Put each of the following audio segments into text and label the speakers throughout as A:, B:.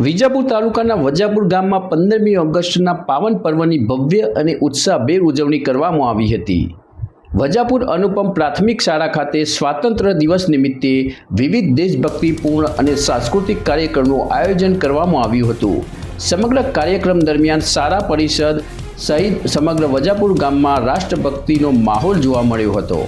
A: વિજાપુર તાલુકાના વજાપુર ગામમાં 15મી ઓગસ્ટના પાવન પર્વની ભવ્ય અને ઉત્સાહભેર ઉજવણી કરવામાં આવી હતી। વજાપુર અનુપમ પ્રાથમિક શાળા ખાતે સ્વાતંત્ર્ય દિવસ નિમિત્તે વિવિધ દેશભક્તિપૂર્ણ અને સાંસ્કૃતિક કાર્યક્રમનું આયોજન કરવામાં આવ્યું હતું। સમગ્ર કાર્યક્રમ દરમિયાન શાળા પરિષદ સહિત સમગ્ર વજાપુર ગામમાં રાષ્ટ્રભક્તિનો માહોલ જોવા મળ્યો હતો।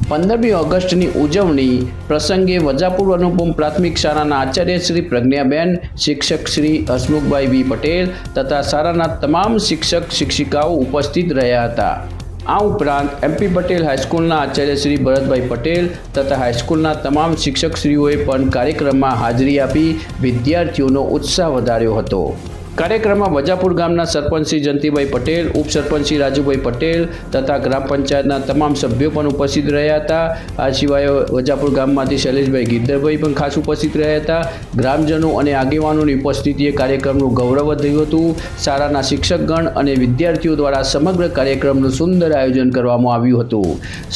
A: 15મી ઓગસ્ટની ઉજવણી પ્રસંગે વજાપુર અનુપમ પ્રાથમિક શાળાના આચાર્ય શ્રી પ્રજ્ઞાબેન, શિક્ષક શ્રી હસમુખભાઈ વી પટેલ તથા શાળાના તમામ શિક્ષક શિક્ષિકાઓ ઉપસ્થિત રહ્યા હતા। આ ઉપરાંત એમપી પટેલ હાઈસ્કૂલના આચાર્ય શ્રી ભરતભાઈ પટેલ તથા હાઈસ્કૂલના તમામ શિક્ષકશ્રીઓએ પણ કાર્યક્રમમાં હાજરી આપી વિદ્યાર્થીઓનો ઉત્સાહ વધાર્યો હતો। કાર્યક્રમમાં વજાપુર ગામના સરપંચ શ્રી જયંતિભાઈ પટેલ, ઉપસરપંચ શ્રી રાજુભાઈ પટેલ તથા ગ્રામ પંચાયતના તમામ સભ્યો પણ ઉપસ્થિત રહ્યા હતા। આ સિવાય વજાપુર ગામમાંથી શૈલેષભાઈ ગિરધરભાઈ પણ ખાસ ઉપસ્થિત રહ્યા હતા। ગ્રામજનો અને આગેવાનોની ઉપસ્થિતિએ કાર્યક્રમનું ગૌરવ વધ્યું હતું। શાળાના શિક્ષકગણ અને વિદ્યાર્થીઓ દ્વારા સમગ્ર કાર્યક્રમનું સુંદર આયોજન કરવામાં આવ્યું હતું।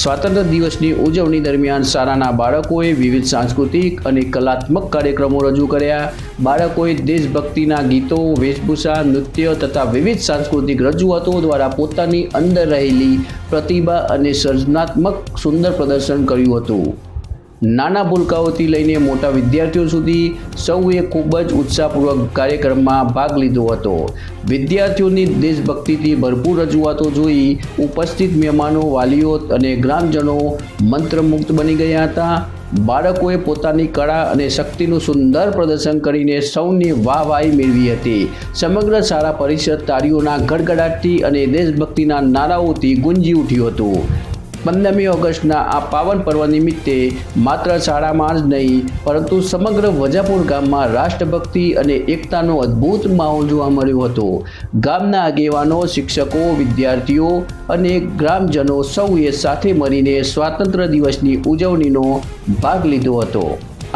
A: સ્વાતંત્ર્ય દિવસની ઉજવણી દરમિયાન શાળાના બાળકોએ વિવિધ સાંસ્કૃતિક અને કલાત્મક કાર્યક્રમો રજૂ કર્યા। બાળકોએ દેશભક્તિના ગીતો, વેશભૂષા, નૃત્ય તથા વિવિધ સાંસ્કૃતિક રજૂઆતો દ્વારા પોતાની અંદર રહેલી પ્રતિભા અને સર્જનાત્મક સુંદર પ્રદર્શન કર્યું હતું। નાના ભૂલકાઓથી લઈને મોટા વિદ્યાર્થીઓ સુધી સૌએ ખૂબ જ ઉત્સાહપૂર્વક કાર્યક્રમમાં ભાગ લીધો હતો। વિદ્યાર્થીઓની દેશભક્તિથી ભરપૂર રજૂઆતો જોઈ ઉપસ્થિત મહેમાનો, વાલીઓ અને ગ્રામજનો મંત્રમુગ્ધ બની ગયા હતા। બાળકોએ પોતાની કળા અને શક્તિનું સુંદર પ્રદર્શન કરીને સૌની વાહવાહી મેળવી હતી। સમગ્ર શાળા પરિષદ તાળીઓના ગડગડાટથી અને દેશભક્તિના નારાઓથી ગુંજી ઉઠ્યું હતું। 15મી ઓગસ્ટના આ પાવન પર્વ નિમિત્તે માત્ર શાળામાં જ નહીં પરંતુ સમગ્ર વજાપુર ગામમાં રાષ્ટ્રભક્તિ અને એકતાનો અદ્ભુત માહોલ જોવા મળ્યો હતો। ગામના આગેવાનો, શિક્ષકો, વિદ્યાર્થીઓ અને ગ્રામજનો સૌએ સાથે મળીને સ્વાતંત્ર્ય દિવસની ઉજવણીનો ભાગ લીધો હતો।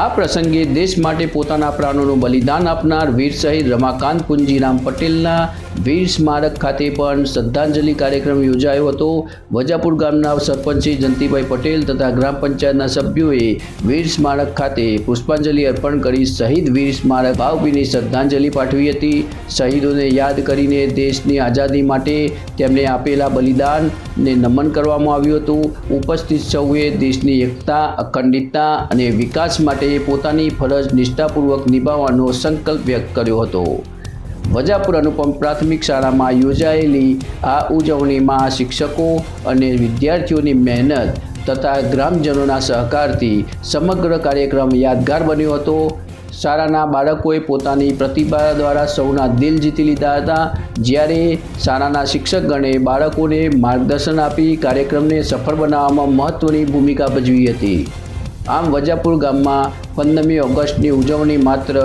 A: આ પ્રસંગે દેશ માટે પોતાના પ્રાણોનું બલિદાન આપનાર વીર શહીદ રમાકાંત પુંજીરામ પટેલના વીર સ્મારક ખાતે પણ શ્રદ્ધાંજલિ કાર્યક્રમ યોજાયો હતો। વજાપુર ગામના સરપંચ શ્રી જયંતિભાઈ પટેલ તથા ગ્રામ પંચાયતના સભ્યોએ વીર સ્મારક ખાતે પુષ્પાંજલિ અર્પણ કરી શહીદ વીર સ્મારક ભાવભીની શ્રદ્ધાંજલિ પાઠવી હતી। શહીદોને યાદ કરીને દેશની આઝાદી માટે તેમને આપેલા બલિદાનને નમન કરવામાં આવ્યું હતું। ઉપસ્થિત સૌએ દેશની એકતા, અખંડિતતા અને વિકાસ માટે પોતાની ફરજ નિષ્ઠાપૂર્વક નિભાવવાનો સંકલ્પ વ્યક્ત કર્યો હતો। વજાપુર અનુપમ પ્રાથમિક શાળામાં યોજાયેલી આ ઉજવણીમાં શિક્ષકો અને વિદ્યાર્થીઓની મહેનત તથા ગ્રામજનોના સહકારથી સમગ્ર કાર્યક્રમ યાદગાર બન્યો હતો। શાળાના બાળકોએ પોતાની પ્રતિભા દ્વારા સૌના દિલ જીતી લીધા હતા। જ્યારે શાળાના શિક્ષકગણે બાળકોને માર્ગદર્શન આપી કાર્યક્રમને સફળ બનાવવામાં મહત્ત્વની ભૂમિકા ભજવી હતી। આમ વજાપુર ગામમાં 15મી ઓગસ્ટની ઉજવણી માત્ર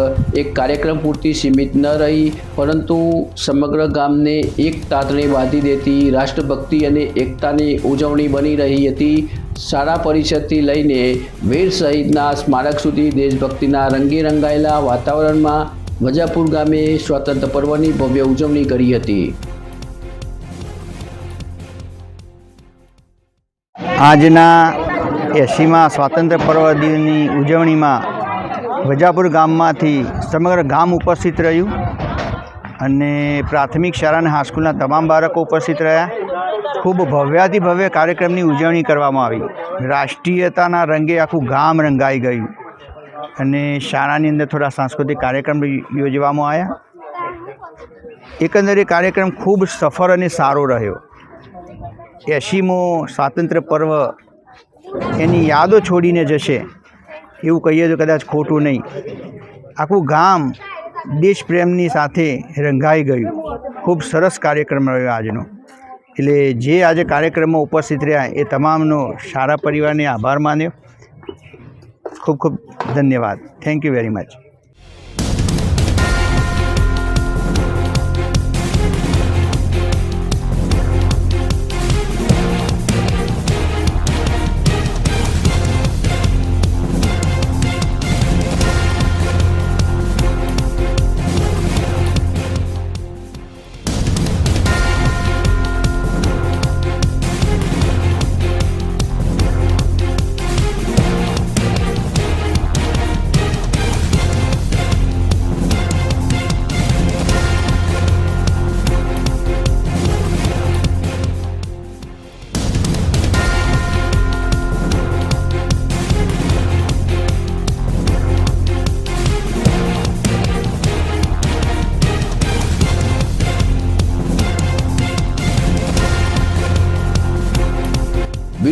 A: એક કાર્યક્રમ પૂરતી સીમિત ન રહી પરંતુ સમગ્ર ગામને એક તાતણે બાંધી દેતી રાષ્ટ્રભક્તિ અને એકતાની ઉજવણી બની રહી હતી। શાળા પરિષદથી લઈને વીર શહીદના સ્મારક સુધી દેશભક્તિના રંગે રંગાયેલા વાતાવરણમાં વજાપુર ગામે સ્વાતંત્ર્ય પર્વની ભવ્ય ઉજવણી કરી હતી।
B: આજના 80મા સ્વાતંત્ર્ય પર્વ દિનની ઉજવણીમાં વજાપુર ગામમાંથી સમગ્ર ગામ ઉપસ્થિત રહ્યું અને પ્રાથમિક શાળા અને હાઈસ્કૂલના તમામ બાળકો ઉપસ્થિત રહ્યા। ખૂબ ભવ્યાતિ ભવ્ય કાર્યક્રમની ઉજવણી કરવામાં આવી। રાષ્ટ્રીયતાના રંગે આખું ગામ રંગાઈ ગયું અને શાળાની અંદર થોડા સાંસ્કૃતિક કાર્યક્રમ યોજવામાં આવ્યા। એકંદરે કાર્યક્રમ ખૂબ સફળ અને સારો રહ્યો। 80મો સ્વાતંત્ર્ય પર્વ એની યાદો છોડીને જશે એવું કહીએ તો કદાચ ખોટું નહીં। આખું ગામ દેશપ્રેમની સાથે રંગાઈ ગયું। ખૂબ સરસ કાર્યક્રમ રહ્યો આજનો। એટલે જે આજે કાર્યક્રમમાં ઉપસ્થિત રહ્યા એ તમામનો શાળા પરિવારને આભાર માન્યો। ખૂબ ખૂબ ધન્યવાદ। Thank you very much.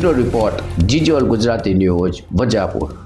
A: Bureau report જીજોલ ગુજરાતી ન્યૂઝ વજાપુર.